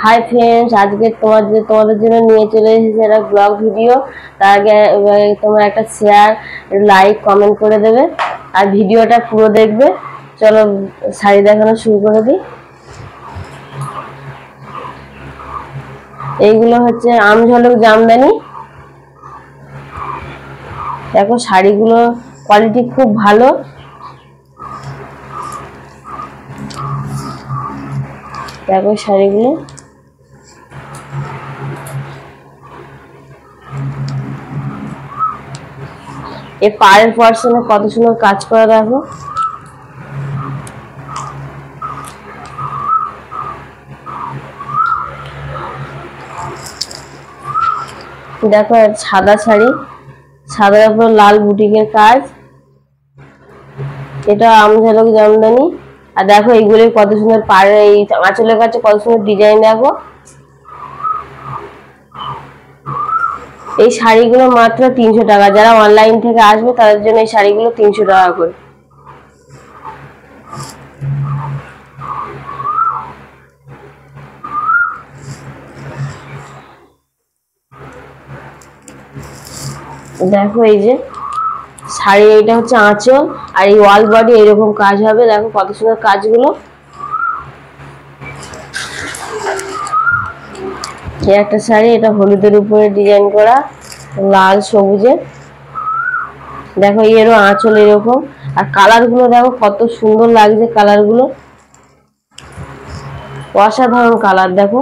Hi friends, আজকে তোমাদের জন্য নিয়ে চলে এসেছি একটা ব্লগ ভিডিও। তার আগে তোমরা একটা শেয়ার, লাইক, কমেন্ট করে দেবে আর ভিডিওটা পুরো দেখবে। চলো শাড়ি দেখানো শুরু করে দিই। এইগুলো হচ্ছে আমঝলক জামদানি। দেখো শাড়িগুলো কোয়ালিটি খুব ভালো। দেখো শাড়িগুলো এই পাড়ের পর্সনে কত সুন্দর কাজ করা। দেখো দেখো সাদা শাড়ি, সাদার উপর লাল বুটিকের কাজ। এটা আমঝলক জামদানি। আর দেখো এইগুলি কত সুন্দর পাড়ে, এই আঁচলের কাছে কত সুন্দর ডিজাইন। দেখো এই শাড়িগুলো মাত্র 300 টাকা। যারা অনলাইন থেকে আসবে তাদের জন্য এই শাড়িগুলো 300 টাকা করে। দেখো এই যে শাড়ি, এইটা হচ্ছে আঁচল আর এই ওয়াল বডি এরকম কাজ হবে। দেখো কত সুন্দর কাজগুলো। এই একটা শাড়ি, এটা হলুদের উপরে ডিজাইন করা, লাল সবুজে। দেখো এরও আঁচল এরকম। আর কালার গুলো দেখো কত সুন্দর লাগছে, কালার গুলো অসাধারণ কালার। দেখো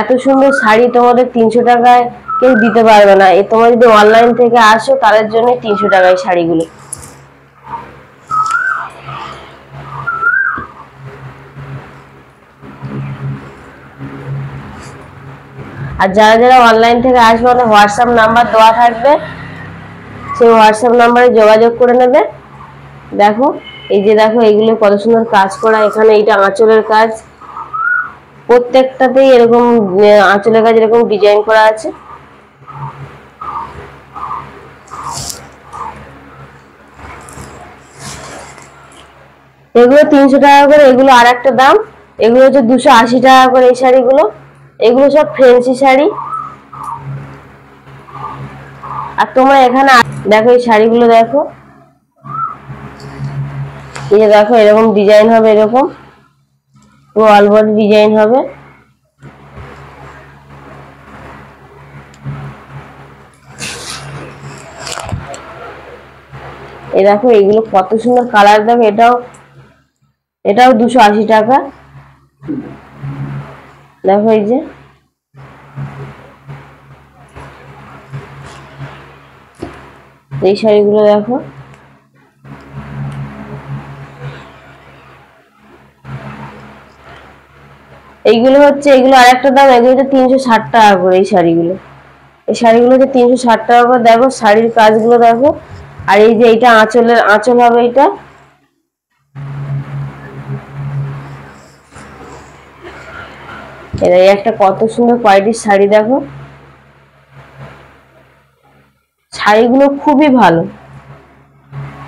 এত সুন্দর শাড়ি তোমাদের 300 টাকায় কেউ দিতে পারবে না। তোমরা যদি অনলাইন থেকে আসো তাদের জন্য 300 টাকায় শাড়িগুলো। আর যারা যারা অনলাইন থেকে আসবে ওদের হোয়াটসঅ্যাপ নাম্বার দেওয়া থাকবে, সেই হোয়াটসঅ্যাপ নাম্বারে যোগাযোগ করে নেবে। দেখো এই যে দেখো এইগুলো কত সুন্দর কাজ করা। এখানে এইটা আঁচলের কাজ, প্রত্যেকটাতেই এরকম আঁচলের কাজ এরকম ডিজাইন করা আছে। এগুলো 300 টাকা করে, এগুলো আর একটা দাম। এগুলো হচ্ছে 280 টাকা করে এই শাড়িগুলো। এগুলো সব ফ্যান্সি শাড়ি। আর তোমরা এখানে দেখো এই শাড়িগুলো দেখো, এই যে দেখো এরকম ডিজাইন হবে, এরকম পুরো অল বডি ডিজাইন হবে। এই দেখো এইগুলো কত সুন্দর কালার। দেখো এটাও 280 টাকা। দেখো এই যে এই শাড়িগুলো দেখো, এইগুলো হচ্ছে, এগুলো আর একটা দাম। এগুলো হচ্ছে 360 টাকা করে এই শাড়িগুলো। এই শাড়িগুলো হচ্ছে 360 টাকা করে। দেখো শাড়ির কাজগুলো দেখো। আর এই যে এইটা আঁচল হবে। এইটা এই একটা কত সুন্দর কোয়ালিটির শাড়ি। দেখো শাড়িগুলো খুবই ভালো।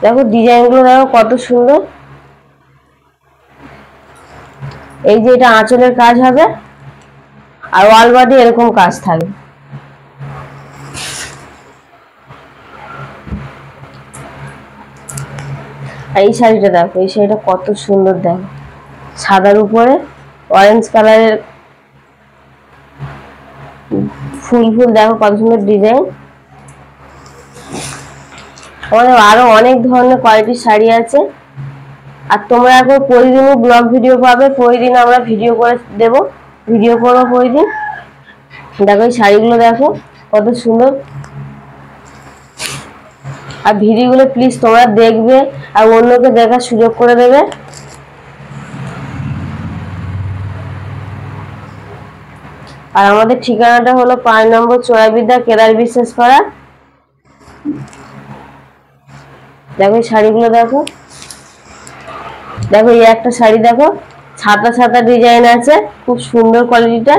দেখো ডিজাইনগুলো দেখো কত সুন্দর। এই যে এটা আঁচলের কাজ হবে আর ওয়াল বডি এরকম কাজ থাকবে। আর এই শাড়িটা দেখো, এই শাড়িটা কত সুন্দর। দেখো সাদার উপরে অরেঞ্জ কালারের ফুল ফুল। দেখো কত সুন্দর ডিজাইন। আমাদের আরো অনেক ধরনের কোয়ালিটির শাড়ি আছে। আর তোমরা এখন প্রতিদিনই ব্লগ ভিডিও পাবে, প্রতিদিন আমরা ভিডিও করে দেব, ভিডিও করবো প্রতিদিন। দেখো এই শাড়িগুলো দেখো কত সুন্দর। আর ভিডিওগুলো প্লিজ তোমরা দেখবে আর অন্যকে দেখার সুযোগ করে দেবে। আর আমাদের ঠিকানাটা হলো 5 নম্বর চোরাবিদ্যা, কেদার বিশ্বাস পাড়া। দেখো এই শাড়িগুলো দেখো। দেখো এই একটা শাড়ি দেখো, ছাতা ছাতা ডিজাইন আছে, খুব সুন্দর কোয়ালিটিটা।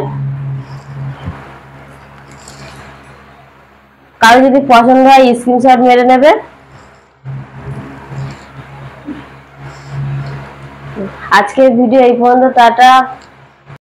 কারো যদি পছন্দ হয় স্ক্রিনশট মেরে নেবে। আজকের ভিডিও এই পর্যন্ত, টাটা।